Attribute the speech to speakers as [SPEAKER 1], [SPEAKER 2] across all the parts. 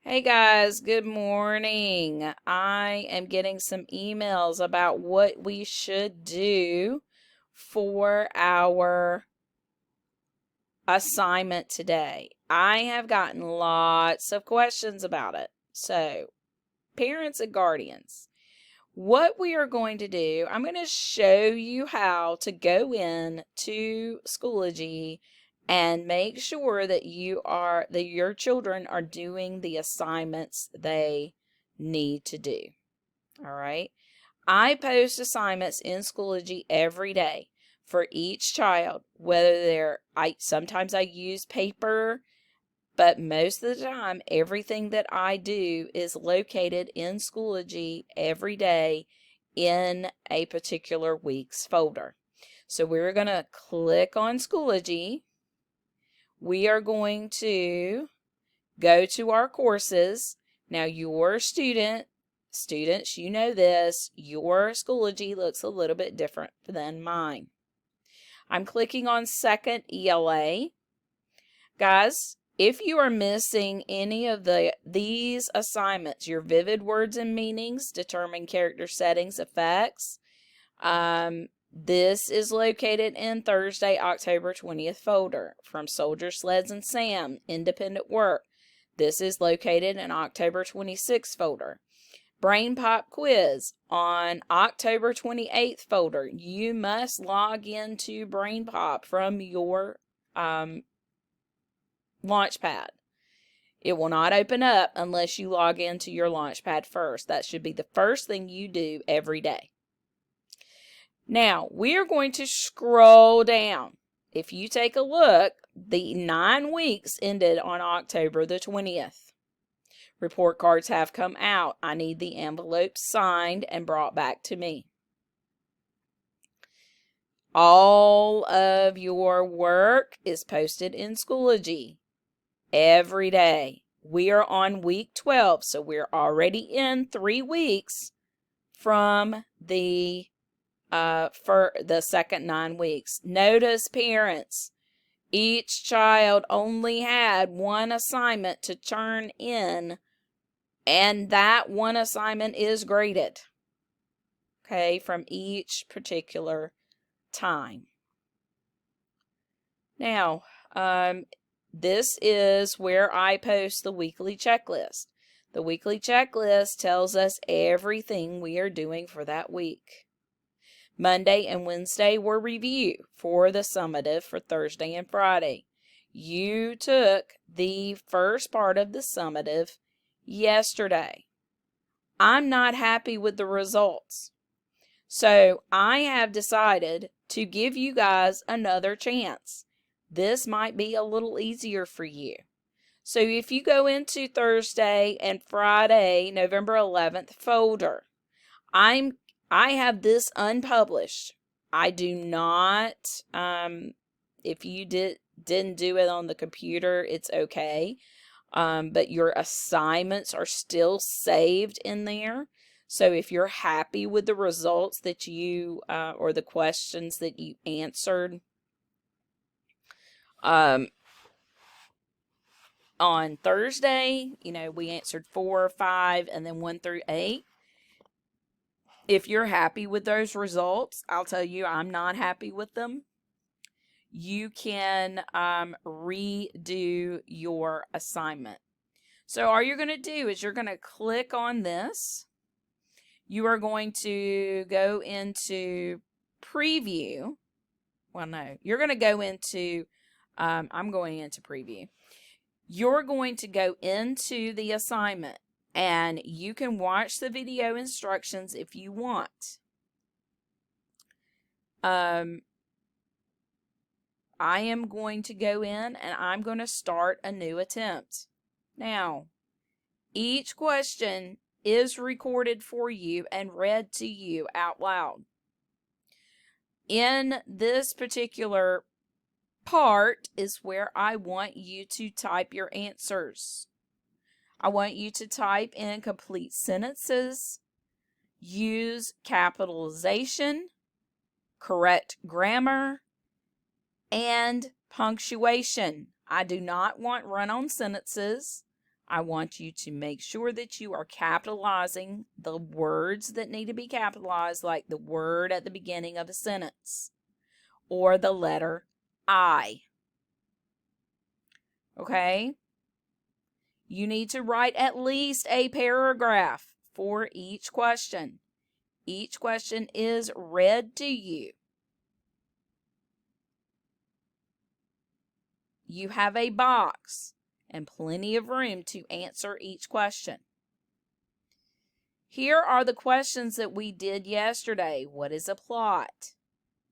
[SPEAKER 1] Hey guys, good morning. I am getting some emails about what we should do for our assignment today. I have gotten lots of questions about it. So, parents and guardians, what we are going to do, I'm going to show you how to go in to Schoology and make sure that your children are doing the assignments they need to do. All right. I post assignments in Schoology every day for each child, whether sometimes I use paper, but most of the time, everything that I do is located in Schoology every day in a particular week's folder. So we're going to click on Schoology. We are going to go to our courses. Now, your students, you know this, your Schoology looks a little bit different than mine. I'm clicking on Second ELA. Guys, if you are missing any of these assignments, your vivid words and meanings, determine character settings, effects, this is located in Thursday, October 20th folder. From Soldier, Sleds, and Sam, independent work. This is located in October 26th folder. Brain Pop quiz on October 28th folder. You must log into Brain Pop from your Launchpad. It will not open up unless you log into your Launchpad first. That should be the first thing you do every day. Now, we are going to scroll down. If you take a look, the 9 weeks ended on October the 20th. Report cards have come out. I need the envelopes signed and brought back to me. All of your work is posted in Schoology every day. We are on week 12, so we're already in 3 weeks from for the second 9 weeks. Notice, parents, each child only had one assignment to turn in, and that one assignment is graded, okay, from each particular time. Now, this is where I post the weekly checklist. The weekly checklist tells us everything we are doing for that week. Monday and Wednesday were review for the summative for Thursday and Friday. You took the first part of the summative yesterday. I'm not happy with the results. So I have decided to give you guys another chance. This might be a little easier for you. So if you go into Thursday and Friday, November 11th folder, I have this unpublished. I do not, if you didn't do it on the computer, it's okay. But your assignments are still saved in there. So if you're happy with the results that you, or the questions that you answered, on Thursday, we answered 4, 5, and then 1 through 8. If you're happy with those results, I'll tell you I'm not happy with them. You can redo your assignment. So all you're going to do is you're going to click on this. You are going to go into preview. Well, no, you're going to go into, I'm going into preview. You're going to go into the assignment, and you can watch the video instructions if you want. I am going to go in and I'm going to start a new attempt. Now, each question is recorded for you and read to you out loud. In this particular part is where I want you to type your answers. I want you to type in complete sentences, use capitalization, correct grammar, and punctuation. I do not want run-on sentences. I want you to make sure that you are capitalizing the words that need to be capitalized, like the word at the beginning of a sentence or the letter I. Okay? You need to write at least a paragraph for each question. Each question is read to you. You have a box and plenty of room to answer each question. Here are the questions that we did yesterday. What is a plot?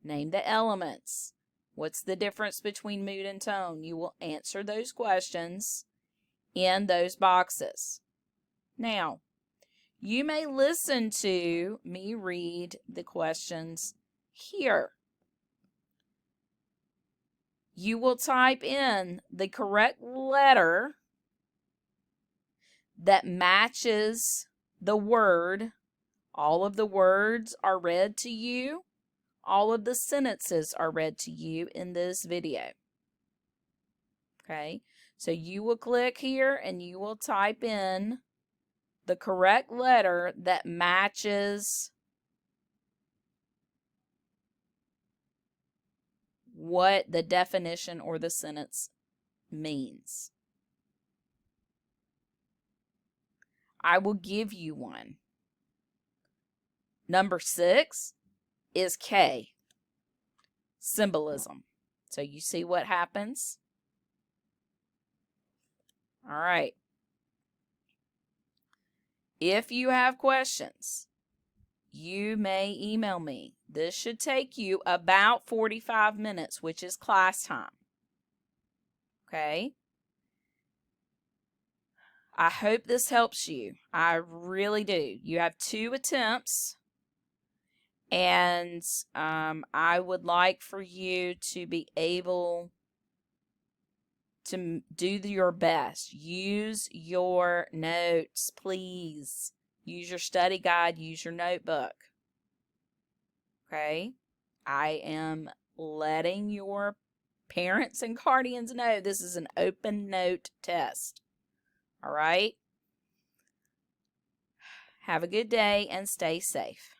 [SPEAKER 1] Name the elements. What's the difference between mood and tone? You will answer those questions in those boxes. Now, you may listen to me read the questions here. You will type in the correct letter that matches the word. All of the words are read to you. All of the sentences are read to you in this video. Okay, so you will click here and you will type in the correct letter that matches what the definition or the sentence means. I will give you one. Number 6 is K, symbolism. So you see what happens? All right. If you have questions, you may email me. This should take you about 45 minutes, which is class time. Okay? I hope this helps you. I really do. You have 2 attempts, and I would like for you to be able to do your best. Use your notes, please. Use your study guide. Use your notebook. Okay? I am letting your parents and guardians know this is an open note test. All right? Have a good day and stay safe.